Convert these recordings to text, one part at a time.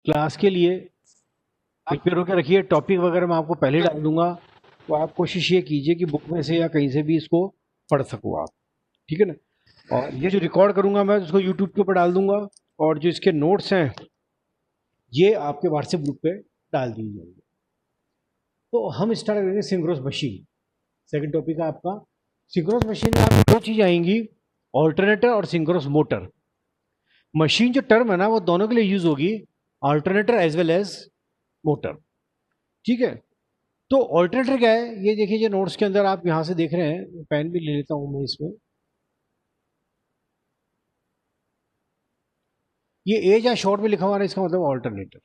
Class के लिए prepare होकर रखिए। टॉपिक वगैरह मैं आपको पहले डाल दूंगा, तो आप कोशिश ये कीजिए कि बुक में से या कहीं से भी इसको पढ़ सको आप, ठीक है ना। और ये जो रिकॉर्ड करूंगा मैं उसको यूट्यूब के ऊपर डाल दूंगा, और जो इसके नोट्स हैं ये आपके व्हाट्सएप ग्रुप पे डाल दिए जाएंगे। तो हम स्टार्ट करेंगे सिंक्रोनस मशीन। सेकंड टॉपिक है आपका सिंक्रोनस मशीन में आपको दो चीज़ आएंगी, ऑल्टरनेटर और सिंक्रोनस मोटर। मशीन जो टर्म है ना वो दोनों के लिए यूज होगी, alternator as well as motor, ठीक है। तो ऑल्टरनेटर क्या है ये देखिए, जो नोट्स के अंदर आप यहाँ से देख रहे हैं, पेन भी ले लेता हूँ मैं इसमें। ये एज या शॉर्ट में लिखा हुआ है, इसका मतलब ऑल्टरनेटर।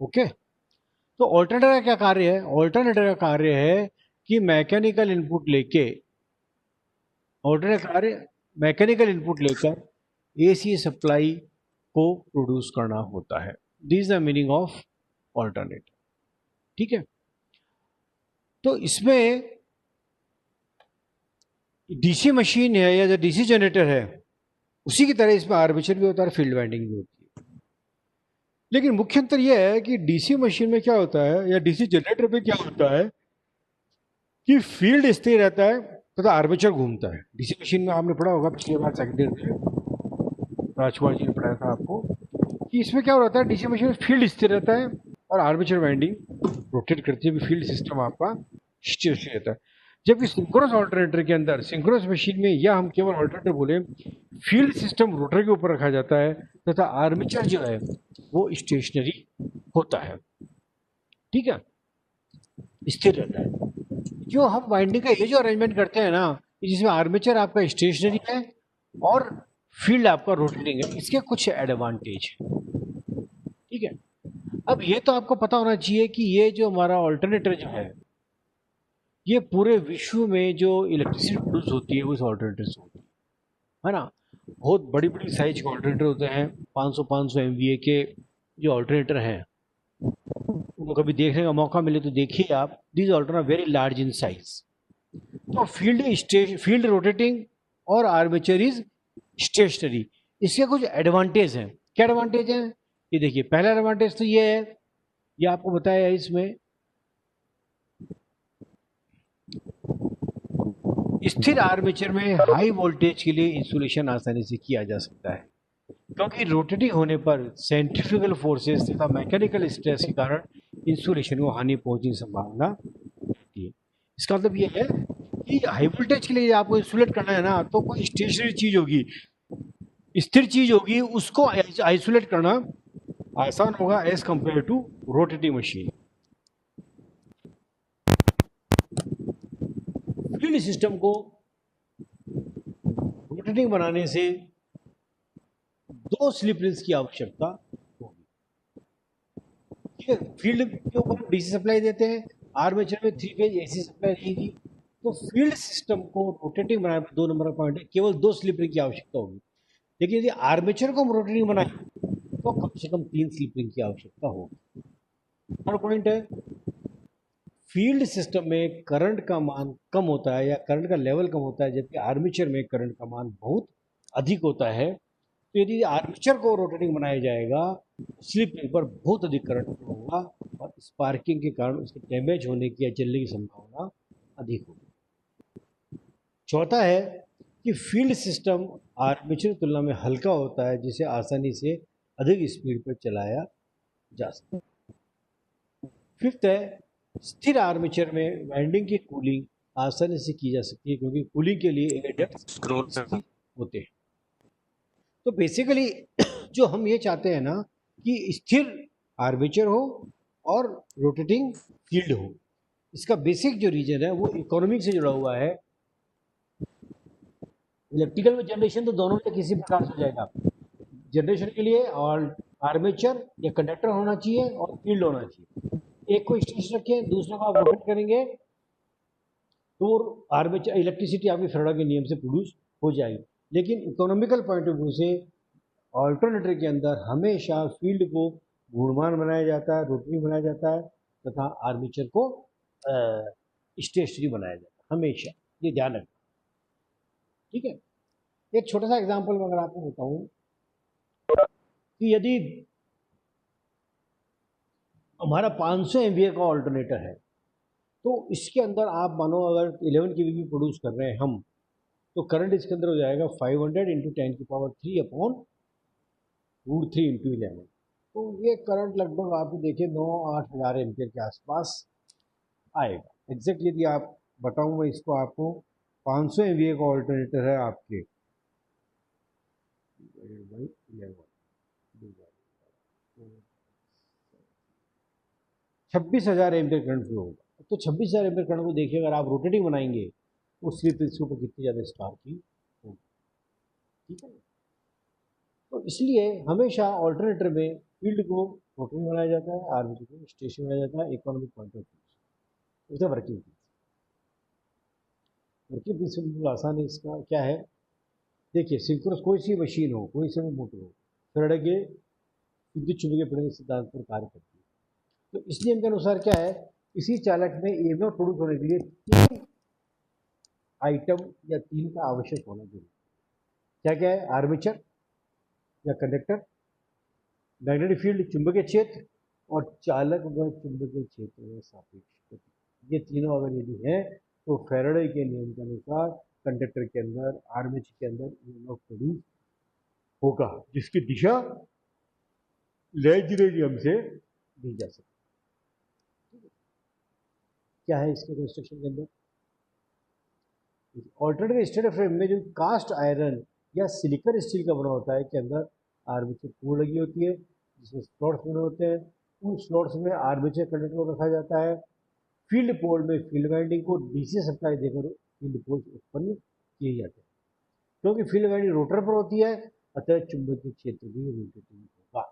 ओके, तो ऑल्टरनेटर का क्या कार्य है? ऑल्टरनेटर का कार्य है कि मैकेनिकल इनपुट लेके, ऑल्टरनेटर कार्य मैकेनिकल इनपुट लेकर एसी सप्लाई को प्रोड्यूस करना होता है। This is the meaning of alternator, ठीक है। तो इसमें डीसी मशीन है या जो डीसी जनरेटर है, उसी की तरह इसमें आर्मेचर भी होता है और फील्ड वाइंडिंग भी होती है। लेकिन मुख्य अंतर यह है कि डीसी मशीन में क्या होता है या डीसी जनरेटर में क्या होता है कि फील्ड स्थिर रहता है तथा आर्मेचर घूमता है। डीसी मशीन में आपने पढ़ा होगा पिछली बार सेकंड ईयर में, राजकुमार जी ने पढ़ाया था आपको, कि इसमें क्या होता है, डीसी मशीन में फील्ड स्थिर रहता है और आर्मेचर वाइंडिंग रोटेट करती है, फील्ड सिस्टम आपका स्थिर रहता है। जबकि सिंक्रोनस ऑल्टरनेटर के अंदर, सिंक्रोनस मशीन में, या हम केवल ऑल्टरनेटर बोले, फील्ड सिस्टम रोटर के ऊपर रखा जाता है तथा आर्मेचर जो है वो स्टेशनरी होता है, ठीक है, स्थिर रहता है। जो हम वाइंडिंग का ये जो अरेंजमेंट करते हैं ना, जिसमें आर्मेचर आपका स्टेशनरी है और फील्ड आपका रोटेटिंग है, इसके कुछ एडवांटेज है, ठीक है। अब ये तो आपको पता होना चाहिए कि ये जो हमारा ऑल्टरनेटर जो है, ये पूरे विश्व में जो इलेक्ट्रिसिटी प्रोड्यूस होती है वो इस ऑल्टरनेटर से होती है ना। बहुत बड़ी बड़ी साइज के ऑल्टरनेटर होते हैं, 500 MVA के जो ऑल्टरनेटर हैं, उनको कभी देखने का मौका मिले तो देखिए आप। These alternator very large in size. तो फील्ड रोटेटिंग और आर्मेचर इज स्टेशनरी। इसके कुछ एडवांटेज हैं। क्या एडवांटेज हैं ये देखिए। पहला एडवांटेज तो ये है, ये आपको बताया है इसमें, स्थिर आर्मेचर में हाई वोल्टेज के लिए इंसुलेशन आसानी से किया जा सकता है, क्योंकि रोटेटिंग होने पर सेंट्रीफ्यूगल फोर्सेस तथा मैकेनिकल स्ट्रेस के कारण इंसुलेशन को हानि पहुंचने की संभावना होती है। इसका मतलब ये है कि हाई वोल्टेज के लिए आपको इंसुलेट करना है ना, तो कोई स्टेशनरी चीज होगी, स्थिर चीज होगी, उसको आइसोलेट करना आसान होगा as compare to rotating machine. Field system को रोटेटिंग बनाने से दो स्लिप रिंग्स की आवश्यकता होगी, ठीक है। फील्ड के ऊपर डीसी सप्लाई देते हैं, आर्मेचर में 3 फेज एसी सप्लाई रहेगी। तो फील्ड सिस्टम को रोटेटिंग बनाने पर 2 नंबर का पॉइंट है, केवल 2 स्लिप रिंग की आवश्यकता होगी। लेकिन यदि आर्मेचर को हम रोटेटिंग बनाए तो कम से कम 3 स्लिप रिंग की आवश्यकता होगी। और पॉइंट है, फील्ड सिस्टम में करंट का मान कम होता है या करंट का लेवल कम होता है, जबकि आर्मेचर में करंट का मान बहुत अधिक होता है। तो यदि आर्मेचर को रोटेटिंग बनाया जाएगा, स्लिप रिंग पर बहुत अधिक करंट फ्लो होगा और स्पार्किंग के कारण उसके डैमेज होने की या जलने की संभावना अधिक होगी। चौथा है कि फील्ड सिस्टम आर्मेचर की तुलना में हल्का होता है, जिसे आसानी से अधिक स्पीड पर चलाया जा सकता है। फिफ्थ है, स्थिर आर्मेचर में वाइंडिंग की कूलिंग आसानी से की जा सकती है, क्योंकि कूलिंग के लिए एयर डक्ट्स स्थिर होते हैं। तो बेसिकली जो हम ये चाहते हैं ना कि स्थिर आर्मेचर हो और रोटेटिंग फील्ड हो। इसका बेसिक जो रीजन है वो इकोनॉमिक से जुड़ा हुआ है। इलेक्ट्रिकल में जनरेशन तो दोनों में किसी प्रकार से हो जाएगा। जनरेशन के लिए और आर्मेचर या कंडक्टर होना चाहिए और फील्ड होना चाहिए। एक को स्टेशन रखें, दूसरे को आप रोटेट करेंगे, तो आर्मेचर इलेक्ट्रिसिटी आपकी फेराडे के नियम से प्रोड्यूस हो जाएगी। लेकिन इकोनॉमिकल पॉइंट ऑफ व्यू से ऑल्टरनेटर के अंदर हमेशा फील्ड को घूर्णमान बनाया जाता है, रोटरी बनाया जाता है, तथा आर्मेचर को स्टेशनरी बनाया जाता है हमेशा। ये ध्यान रखना, ठीक है। एक छोटा सा एग्जांपल मैं अगर आपको बताऊं कि यदि हमारा 500 MVA का ऑल्टरनेटर है, तो इसके अंदर आप मानो अगर 11 की भी प्रोड्यूस कर रहे हैं हम, तो करंट इसके अंदर हो जाएगा 500 इंटू 10⁻³ अपॉन √3 इंटू 11। तो ये करंट लगभग आप देखिए 9-8 हज़ार एम्पियर के आसपास आएगा। एग्जैक्ट यदि आप बताऊँ मैं इसको आपको, 500 MVA का ऑल्टरनेटर है आपके 26,000 एम्पियर करंट फ्लो होगा। तो 26,000 एम्पियर करंट को देखिए, अगर आप रोटेटिंग बनाएंगे तो स्लिप इसके ऊपर कितनी ज़्यादा स्टार की होगी, ठीक है। तो इसलिए हमेशा ऑल्टरनेटर में फील्ड को रोटेटिंग बनाया जाता है, आर्मेचर को स्टेशनरी बनाया जाता है, इकोनॉमिक पॉइंट ऑफ व्यू से। वर्किंग प्रिंसिपल बिल्कुल आसान है। इसका क्या है, देखिए सिंक्रोनस कोई सी मशीन हो, कोई सा भी मोटर हो, फेराडे के विद्युत चुंबकीय प्रेरण के सिद्धांत पर कार्य करती है। तो इस नियम के अनुसार क्या है, इसी चालक में ईएमएफ प्रोड्यूस होने के लिए 3 आइटम या 3 का आवश्यक होना जरूरी। क्या क्या है, आर्मेचर या कंडक्टर, मैग्नेटिक फील्ड चुंबकीय क्षेत्र, और चालक व चुंबकीय क्षेत्र में सापेक्ष गति। ये तीनों अगर यदि हैं तो फैराडे के नियम के अनुसार कंडक्टर के अंदर, आर्मेचर के अंदर ईएमएफ प्रोड्यूस होगा, जिसकी दिशा लेंज नियम से दी जा सकती है। क्या है इसके कंस्ट्रक्शन के अंदर, ऑल्टरनेटिव स्टेटर फ्रेम में जो कास्ट आयरन या सिलिकॉन स्टील का बना होता है, के अंदर आर्मेचर कोर लगी होती है, जिसमें स्लॉट्स बने होते हैं। उन स्लॉट्स में आर्मेचर कंडक्टर को रखा जाता है। फील्ड पोल में फील्ड वाइंडिंग को डीसी सप्लाई देकर फील्ड पोल उत्पन्न किए जाते हैं। क्योंकि फील्ड वाइंडिंग रोटर पर होती है, अतः चुंबकीय क्षेत्र भी रोटेटिंग होगा।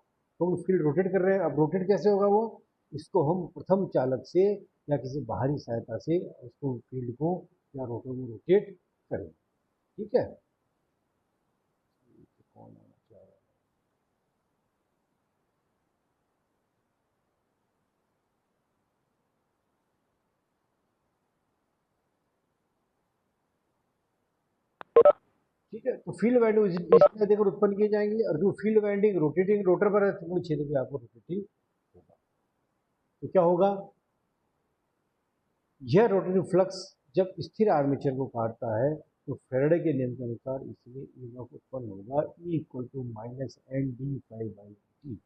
तो फील्ड रोटेट कर रहे हैं, अब रोटेट कैसे होगा वो, इसको हम प्रथम चालक से या किसी बाहरी सहायता से उसको फील्ड को या रोटर को रोटेट करें, ठीक है। कौन आना चाह रहा है, ठीक है। तो फील्ड वाइंडिंग इसमें देकर उत्पन्न किए जाएंगे, और जो फील्ड वाइंडिंग रोटेटिंग रोटर पर है, तो क्षेत्र भी आपको रोटेटिंग होगा। तो क्या होगा, यह रोटेटिंग फ्लक्स जब स्थिर आर्मेचर को काटता है तो फैराडे के नियम के अनुसार इसमें ईएमएफ उत्पन्न होगा, E = -NdΦ/dt,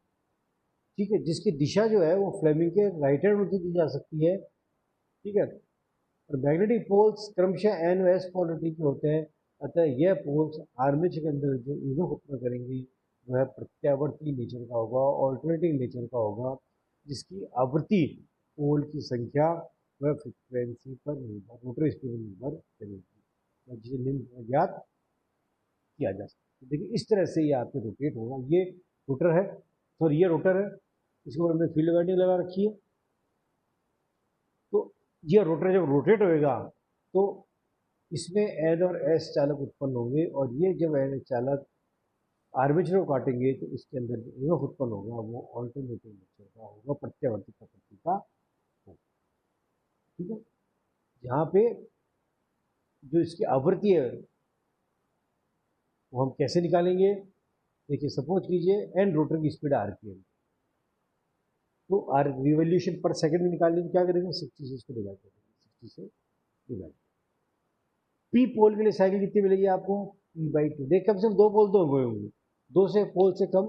ठीक है, जिसकी दिशा जो है वो फ्लेमिंग के राइट हैंड रूल से दी जा सकती है, ठीक है। और मैग्नेटिक पोल्स क्रमशः N व S पोलरिटी के होते हैं, अतः यह पोल्स आर्मेचर के अंदर जो ईएमएफ उत्पन्न करेंगी वह प्रत्यावर्ती नेचर का होगा, ऑल्टरनेटिंग नेचर का होगा, जिसकी आवृत्ति पोल की संख्या वह फ्रिक्वेंसी पर निर्भर, रोटर स्पीड पर निर्भर करेगी, जिसे निम्न ज्ञात किया जा सकता है। देखिए इस तरह से ये आपके रोटेट होगा। ये रोटर है, सॉरी ये रोटर है, इसके ऊपर हमने फील्ड वाइंडिंग लगा रखी है। तो ये रोटर जब रोटेट होएगा तो इसमें एन और एस चालक उत्पन्न होंगे, और ये जब एन चालक आर्मेचर को काटेंगे तो इसके अंदर जो ईएमएफ उत्पन्न होगा वो ऑल्टरनेटिंग नेचर का होगा, प्रत्यावर्ती प्रकृति का होगा, ठीक है। यहाँ पे जो इसकी आवृत्ति है वो हम कैसे निकालेंगे, देखिए सपोज कीजिए एन रोटर की स्पीड आरपीएम, तो आर रिवोल्यूशन पर सेकंड में निकालने की क्या करेंगे, 60 से इसको डिवाइड करेंगे, 60 से डिवाइड। पी पोल के लिए साइकिल कितनी मिलेगी आपको, P/2। देख कम से कम 2 पोल तो होंगे, 2 से पोल से कम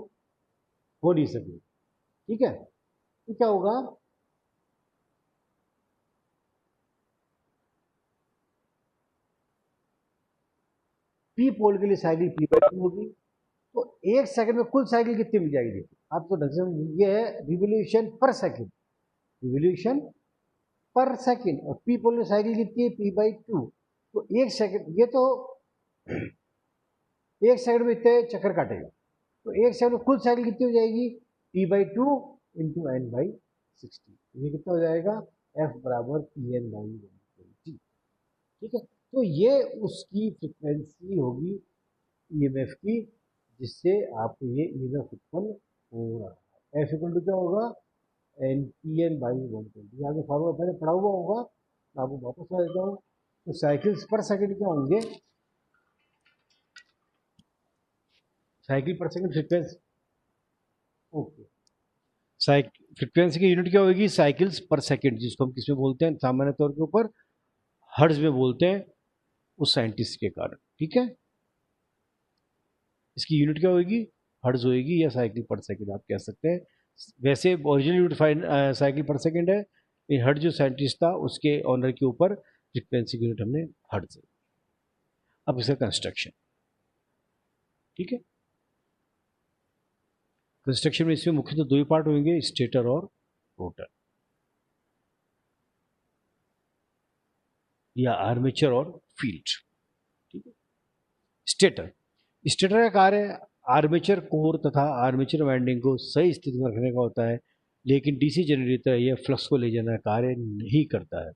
हो नहीं सके, ठीक है। तो क्या होगा, पी पोल के लिए साइकिल P/2 होगी। तो 1 सेकंड में कुल साइकिल कितनी मिल जाएगी, देखिए आपको ढंग से ये है revolution per second, revolution per second, और पी पोल में साइकिल कितनी है, P/2। तो 1 सेकंड, ये तो 1 सेकंड में इतने चक्कर काटेगा, तो 1 सेकंड में कुल साइकिल कितनी हो जाएगी, P/2 इंटू N/60। ये कितना हो जाएगा, F बराबर Pn/120, ठीक है। तो ये उसकी फ्रिक्वेंसी होगी ईएमएफ की, जिससे आपको ये ईएमएफ उत्पन्न हो रहा है। F इक्वल टू क्या होगा, Pn/120। आगे फॉर्मूला पहले पढ़ा हुआ होगा, मैं आपको वापस आ देता हूँ। तो साइकिल्स पर सेकंड क्या होंगे, साइकिल पर सेकंड फ्रिक्वेंसी, ओके, फ्रिक्वेंसी की यूनिट क्या होगी? साइकिल्स पर सेकंड, जिसको हम किसमें बोलते हैं सामान्य तौर के ऊपर? हर्ट्ज में बोलते हैं उस साइंटिस्ट के कारण। ठीक है, इसकी यूनिट क्या होगी? हर्ट्ज होगी या साइकिल पर सेकंड आप कह सकते हैं। वैसे ओरिजिनल यूनिट साइकिल पर सेकंड है, लेकिन हर्ट्ज जो साइंटिस्ट था उसके ऑनर के ऊपर फ्रिक्वेंसी की यूनिट हमने हर्ट्ज है। अब इसका कंस्ट्रक्शन, ठीक है, कंस्ट्रक्शन में इसमें मुख्यतः दो ही पार्ट होंगे, स्टेटर और रोटर, या आर्मेचर और फील्ड। ठीक है, स्टेटर, स्टेटर का कार्य आर्मेचर कोर तथा आर्मेचर वाइंडिंग को सही स्थिति में रखने का होता है, लेकिन डीसी जनरेटर यह फ्लक्स को ले जाने का कार्य नहीं करता है।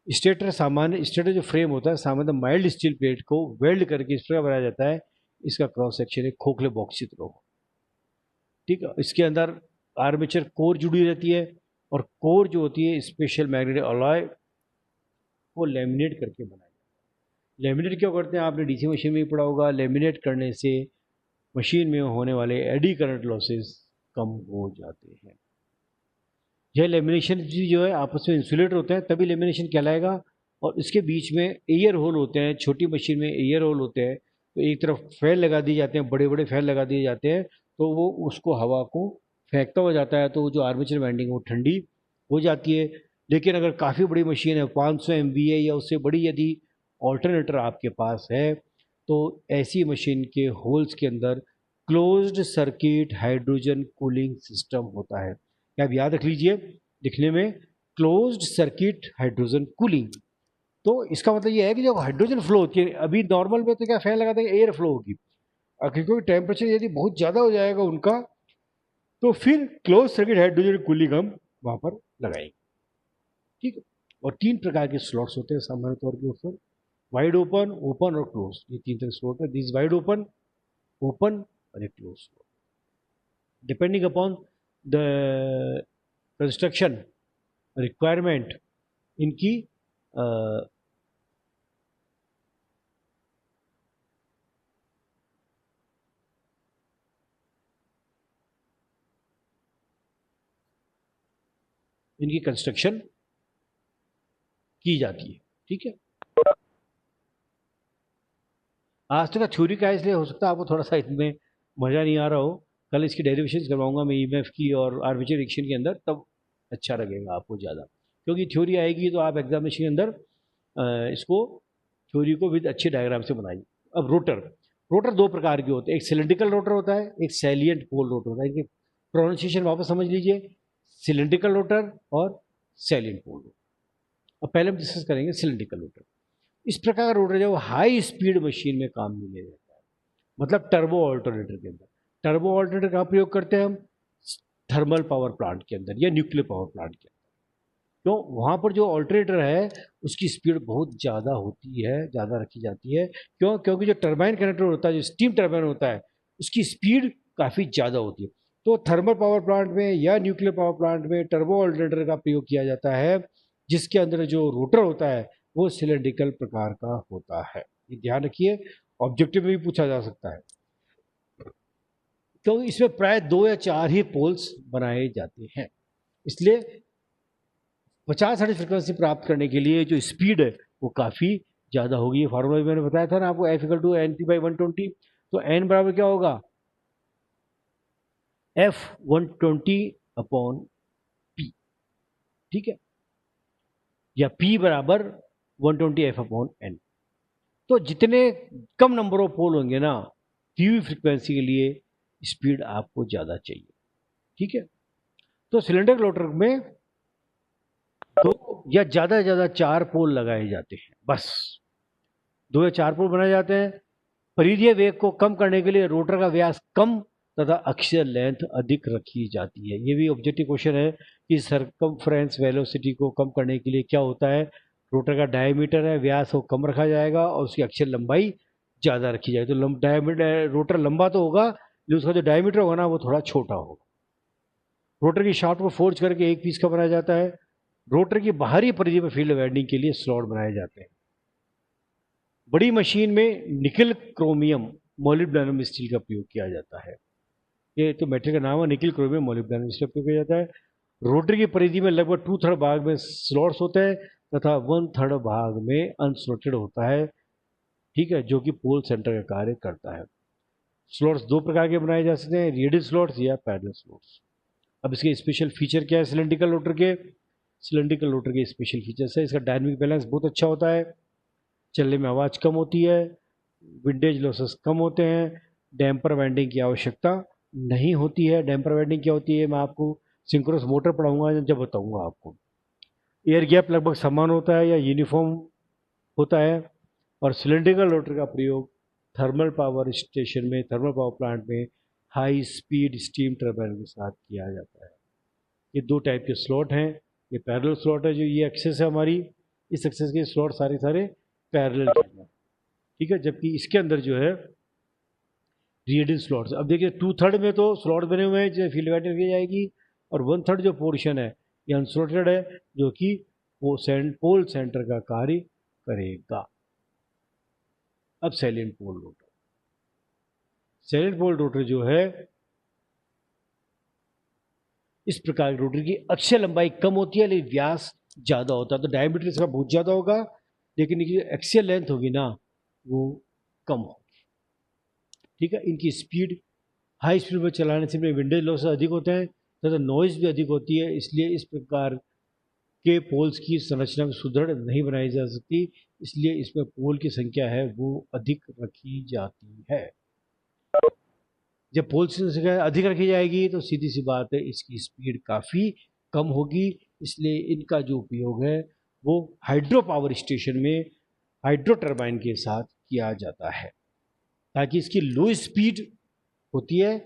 स्टेटर जो फ्रेम होता है सामान्य माइल्ड स्टील प्लेट को वेल्ड करके इस प्रकार बनाया जाता है, इसका क्रॉस सेक्शन एक खोखले बॉक्स की तरह हो। ठीक है, इसके अंदर आर्मेचर कोर जुड़ी रहती है, और कोर जो होती है स्पेशल मैग्नेटिक अलॉय वो लेमिनेट करके बनाया जाता है। लेमिनेट क्यों करते हैं? आपने डीसी मशीन में ही पढ़ा होगा, लेमिनेट करने से मशीन में होने वाले एडी करंट लॉसेस कम हो जाते हैं। यह लेमिनेशन जो है आपस में इंसुलेट होते हैं तभी लेमिनेशन कहलाएगा, और इसके बीच में एयर होल होते हैं, छोटी मशीन में एयर होल होते हैं, तो एक तरफ फैन लगा दिए जाते हैं, बड़े बड़े फैन लगा दिए जाते हैं, तो वो उसको हवा को फेंकता हो जाता है, तो जो आर्मेचर वाइंडिंग वो ठंडी हो जाती है। लेकिन अगर काफ़ी बड़ी मशीन है 500 MVA या उससे बड़ी यदि ऑल्टरनेटर आपके पास है, तो ऐसी मशीन के होल्स के अंदर closed circuit hydrogen cooling system होता है। क्या आप याद रख लीजिए लिखने में, क्लोज्ड सर्किट हाइड्रोजन कूलिंग। तो इसका मतलब ये है कि जब हाइड्रोजन फ्लो होती है, अभी नॉर्मल में तो क्या फैन लगाते हैं एयर फ्लो होगी, क्योंकि टेम्परेचर यदि बहुत ज़्यादा हो जाएगा उनका, तो फिर क्लोज सर्किट हाइड्रोजन कूलिंग हम वहाँ पर लगाएंगे। ठीक है, और 3 प्रकार के स्लॉट्स होते हैं सामान्य तौर के ऊपर, वाइड ओपन, ओपन और क्लोज, ये 3 तरह स्लॉट है। दिस वाइड ओपन, ओपन और एक close slot, depending upon the construction requirement. इनकी इनकी कंस्ट्रक्शन की जाती है। ठीक है, आज तक का थ्योरी का इसलिए हो सकता है आपको थोड़ा सा इसमें मज़ा नहीं आ रहा हो, कल इसकी डेरिवेशन करवाऊंगा मैं ईएमएफ की और आर्मेचर रिएक्शन के अंदर, तब अच्छा लगेगा आपको ज़्यादा, क्योंकि थ्योरी आएगी तो आप एग्जामिनेशन के अंदर इसको थ्योरी को विद अच्छे डायग्राम से बनाइए। अब रोटर, रोटर 2 प्रकार के होते हैं, एक सिलेंड्रिकल रोटर होता है, एक सैलिएंट पोल रोटर होता है। इनके प्रोनाउंसिएशन वापस समझ लीजिए, सिलेंड्रिकल रोटर और सैलिएंट पोल रोटर। अब पहले हम डिस्कस करेंगे सिलेंड्रिकल रोटर। इस प्रकार का रोटर जो हाई स्पीड मशीन में काम में लिया जाता है, मतलब टर्बो ऑल्टरनेटर के अंदर। टर्बो ऑल्टरनेटर का प्रयोग करते हैं हम थर्मल पावर प्लांट के अंदर या न्यूक्लियर पावर प्लांट के अंदर। तो वहाँ पर जो ऑल्टरनेटर है उसकी स्पीड बहुत ज़्यादा होती है, ज़्यादा रखी जाती है। क्यों? क्योंकि जो टर्बाइन कनेक्टर होता है, जो स्टीम टर्बाइन होता है, उसकी स्पीड काफ़ी ज़्यादा होती है। तो थर्मल पावर प्लांट में या न्यूक्लियर पावर प्लांट में टर्बो ऑल्टरनेटर का प्रयोग किया जाता है, जिसके अंदर जो रोटर होता है वो सिलेंड्रिकल प्रकार का होता है। ये ध्यान रखिए, ऑब्जेक्टिव में भी पूछा जा सकता है, क्योंकि इसमें प्राय 2 या 4 ही पोल्स बनाए जाते हैं। इसलिए 50 हर्ट्ज फ्रिक्वेंसी प्राप्त करने के लिए जो स्पीड है वो काफ़ी ज़्यादा होगी। ये फार्मूला भी मैंने बताया था ना आपको, F=NP/120। तो N बराबर क्या होगा? F120/P। ठीक है, या P बराबर 120F/N। तो जितने कम नंबर ऑफ पोल होंगे ना, फीवी फ्रिक्वेंसी के लिए स्पीड आपको ज़्यादा चाहिए। ठीक है, तो सिलेंडर रोटर में 2 या ज़्यादा से ज़्यादा 4 पोल लगाए जाते हैं, बस 2 या 4 पोल बनाए जाते हैं। परिधीय वेग को कम करने के लिए रोटर का व्यास कम तथा अक्षीय लेंथ अधिक रखी जाती है। ये भी ऑब्जेक्टिव क्वेश्चन है कि सरकमफ्रेंस वेलोसिटी को कम करने के लिए क्या होता है, रोटर का डायमीटर है, व्यास को कम रखा जाएगा और उसकी अक्षीय लंबाई ज़्यादा रखी जाएगी। तो डायमीटर, रोटर लंबा तो होगा लेकिन उसका जो डायमीटर होगा ना वो थोड़ा छोटा होगा। रोटर की शाफ्ट को फोर्ज करके एक पीस का बनाया जाता है। रोटर की बाहरी परिधि पर फील्ड वाइंडिंग के लिए स्लॉट बनाए जाते हैं। बड़ी मशीन में निकल क्रोमियम मोलिब्डेनम स्टील का प्रयोग किया जाता है। ये तो मेटेरियल का नाम है, निकल क्रोमियम मोलिब्डेनम स्टील का प्रयोग किया जाता है। रोटर की परिधि में लगभग 2/3 भाग में स्लॉट्स होते हैं तथा 1/3 भाग में अनस्लॉटेड होता है, ठीक है, जो कि पोल सेंटर का कार्य करता है। स्लॉट्स दो प्रकार के बनाए जा सकते हैं, रेडियल स्लॉट्स या पैरेलल स्लॉट्स। अब इसके स्पेशल फीचर क्या है सिलेंड्रिकल रोटर के? सिलेंड्रिकल रोटर के स्पेशल फीचर्स है, इसका डायनेमिक बैलेंस बहुत अच्छा होता है, चलने में आवाज़ कम होती है, विंडेज लॉसेस कम होते हैं, डैम्पर वाइंडिंग की आवश्यकता नहीं होती है। डैम्पर वाइंडिंग क्या होती है मैं आपको सिंक्रोनस मोटर पढ़ाऊंगा जब बताऊंगा आपको। एयर गैप लगभग समान होता है या यूनिफॉर्म होता है, और सिलेंड्रिकल रोटर का प्रयोग थर्मल पावर स्टेशन में, थर्मल पावर प्लांट में हाई स्पीड स्टीम टर्बाइन के साथ किया जाता है। ये दो टाइप के स्लॉट हैं। ये पैरेलल स्लॉट है, जो ये एक्सेस है हमारी, इस एक्सेस के स्लॉट सारे सारे पैरेलल हैं, ठीक है, जबकि इसके अंदर जो है रेडियल स्लॉट्स। अब देखिए 2/3 में तो स्लॉट बने हुए हैं जो फील्ड वाइंडिंग की जाएगी, और 1/3 जो पोर्शन है ये अनस्लॉटेड है, जो कि पोल सेंटर का कार्य करेगा। अब salient pole rotor, salient pole rotor जो है इस प्रकार के रोटर की अक्षीय लंबाई कम होती है लेकिन व्यास ज़्यादा होता है, तो डायमीटर इसका बहुत ज़्यादा होगा लेकिन इनकी एक्सियल लेंथ होगी ना वो कम होगी, ठीक है। इनकी स्पीड, हाई स्पीड पर चलाने से विंडेज लॉस अधिक होते हैं तथा नॉइज़ भी अधिक होती है, इसलिए इस प्रकार के पोल्स की संरचना में सुदृढ़ नहीं बनाई जा सकती, इसलिए इसमें पोल की संख्या है वो अधिक रखी जाती है। जब पोल की संख्या अधिक रखी जाएगी तो सीधी सी बात है इसकी स्पीड काफ़ी कम होगी, इसलिए इनका जो उपयोग है वो हाइड्रो पावर स्टेशन में हाइड्रो टरबाइन के साथ किया जाता है, ताकि इसकी लो स्पीड होती है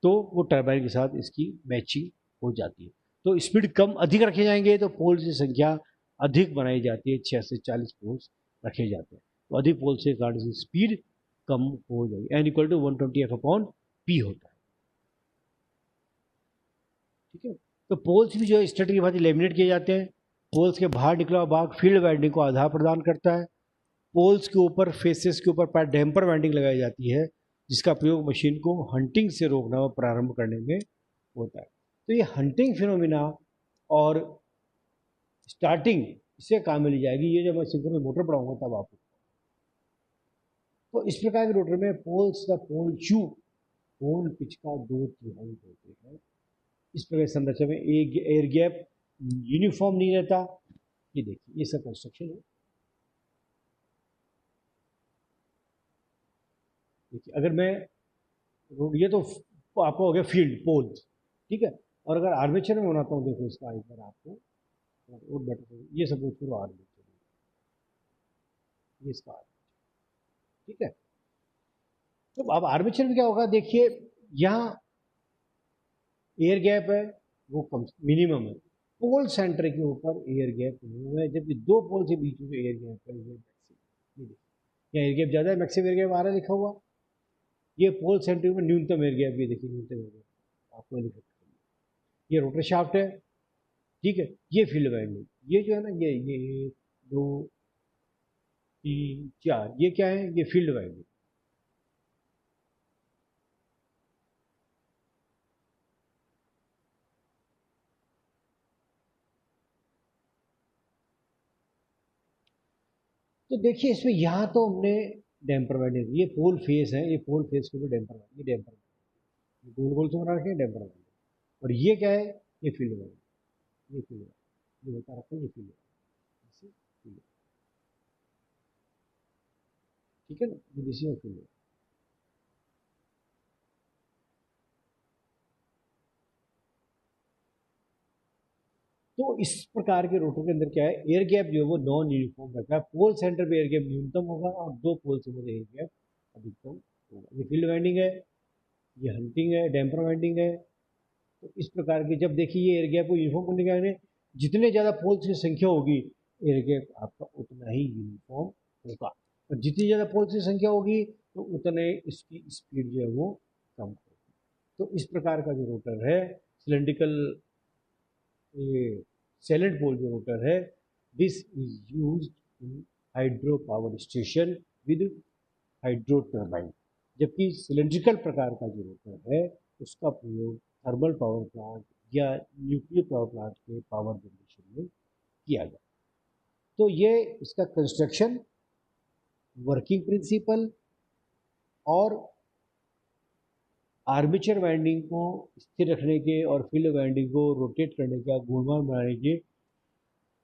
तो वो टरबाइन के साथ इसकी मैचिंग हो जाती है। तो स्पीड कम अधिक रखे जाएंगे तो पोल्स की संख्या अधिक बनाई जाती है, 6 से 40 पोल्स रखे जाते हैं, तो अधिक पोल से कारण से स्पीड कम हो जाएगी। N = 120F/P होता है, ठीक है। तो पोल्स भी जो है स्टैटर की भांति लेमिनेट किए जाते हैं। पोल्स के बाहर निकला हुआ भाग फील्ड वाइंडिंग को आधार प्रदान करता है। पोल्स के ऊपर, फेसेस के ऊपर डैम्पर वाइंडिंग लगाई जाती है, जिसका प्रयोग मशीन को हंटिंग से रोकना व प्रारंभ करने में होता है। तो ये हंटिंग फिनोमिना और स्टार्टिंग इससे काम में ली जाएगी, ये जब मैं सिंक्रोनस मोटर पढ़ाऊंगा तब आपको। तो इस प्रकार के रोटर में पोल्स का पोल चू पोल पिच का 2/3 होते हैं। इस प्रकार संरचना में एक एयर गैप यूनिफॉर्म नहीं रहता। ये देखिए ये सब कंस्ट्रक्शन है। देखिए अगर मैं, ये तो आपको हो गया फील्ड पोल्स, ठीक है, और अगर आर्मेचर में बनाता हूँ, देखो इसका एक बार आपको और बेटर, ये सपोज करो आर्मेचर, ये इसका आर्मेचर, ठीक है। तो अब आर्मेचर में क्या होगा, देखिए यहाँ एयर गैप है वो कम मिनिमम है, पोल सेंटर के ऊपर एयर गैप मिनिमम है, जबकि दो पोल के बीच में एयर गैप है ये मैक्सिमम। यहाँ एयर गैप ज़्यादा है, मैक्सिमम एयर गैप आ रहा है लिखा हुआ। ये पोल सेंटर में न्यूनतम एयर गैप, ये देखिए न्यूनतम एयर गैप आपको लिखा, ये रोटर शाफ्ट है, ठीक है। ये फील्ड वाइंडिंग, ये जो है ना, ये 1 2 3 4, ये क्या है, ये फील्ड वाइंडिंग। तो देखिए इसमें यहाँ तो हमने डैम्पर वाइंडिंग, ये पोल फेस है, ये पोल फेस के ऊपर डैम्पर, ये डैम्पर गोल गोल से बना रखे हैं डैम्पर वाइंडिंग, और ये क्या है, ये फील्ड वाइंडिंग, ये फील्ड वाइंडिंग, ये बता रखा है, ये फील्ड वाइंडिंग, ठीक है ना, ये डीसी और फील्ड। तो इस प्रकार के रोटर के अंदर क्या है, एयर गैप जो है वो नॉन यूनिफॉर्म रहता है, पोल सेंटर पे एयर गैप न्यूनतम होगा और दो पोल से मुझे एयर गैप अधिकतम होगा। ये फील्ड वाइंडिंग है, ये हंटिंग है, डैम्पर वाइंडिंग है। तो इस प्रकार के जब देखिए ये एयर गैप को यूनिफॉर्म करने के लिए जितने ज़्यादा पोल्स की संख्या होगी एयर गैप आपका उतना ही यूनिफॉर्म होगा, और जितनी ज़्यादा पोल्स की संख्या होगी तो उतने इसकी स्पीड जो है वो कम होगी। तो इस प्रकार का जो रोटर है सिलेंड्रिकल, ये सैलिएंट पोल जो रोटर है, this is use in hydro power station with hydro turbine, जबकि सिलेंड्रिकल प्रकार का जो रोटर है उसका प्रयोग थर्मल पावर प्लांट या न्यूक्लियर पावर प्लांट के पावर जनरेशन में किया जाए। तो ये इसका कंस्ट्रक्शन, वर्किंग प्रिंसिपल और आर्मेचर वाइंडिंग को स्थिर रखने के और फील्ड वाइंडिंग को रोटेट करने का, घूर्णन बनाने के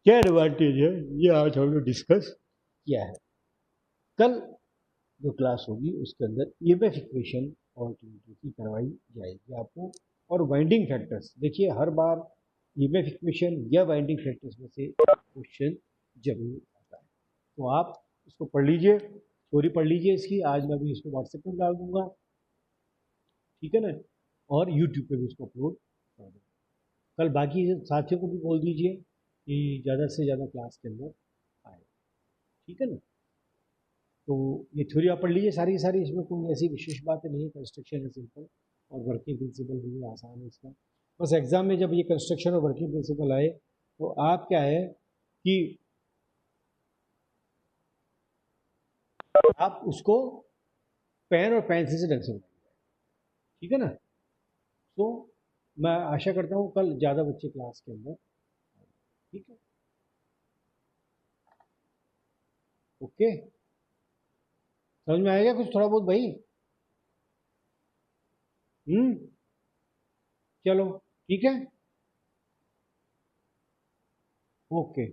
क्या एडवांटेज है, ये आज हमने डिस्कस किया है। कल जो क्लास होगी उसके अंदर ईएमएफ इक्वेशन और की करवाई जाएगी आपको, और वाइंडिंग फैक्टर्स। देखिए हर बार ईएमएफ इक्वेशन या वाइंडिंग फैक्टर्स में से क्वेश्चन जरूर आता है। तो आप इसको पढ़ लीजिए, थ्योरी पढ़ लीजिए इसकी। आज मैं भी इसको व्हाट्सएप पर डाल दूंगा, ठीक है ना, और यूट्यूब पे भी इसको अपलोड कर दूँगा। कल बाकी साथियों को भी बोल दीजिए कि ज़्यादा से ज़्यादा क्लास के अंदर आए, ठीक है ना। तो ये थ्योरी आप पढ़ लीजिए सारी की सारी, इसमें कोई ऐसी विशेष बात नहीं है। कंस्ट्रक्शन है सिंपल, और वर्किंग प्रिंसिपल भी आसान है इसका। बस एग्जाम में जब ये कंस्ट्रक्शन और वर्किंग प्रिंसिपल आए तो आप क्या है कि आप उसको पेन और पेंसिल से ढंग से बनाइए, ठीक है ना। तो मैं आशा करता हूँ कल ज़्यादा बच्चे क्लास के अंदर, ठीक है, ओके। समझ में आएगा कुछ थोड़ा बहुत भाई? चलो ठीक है, ओके।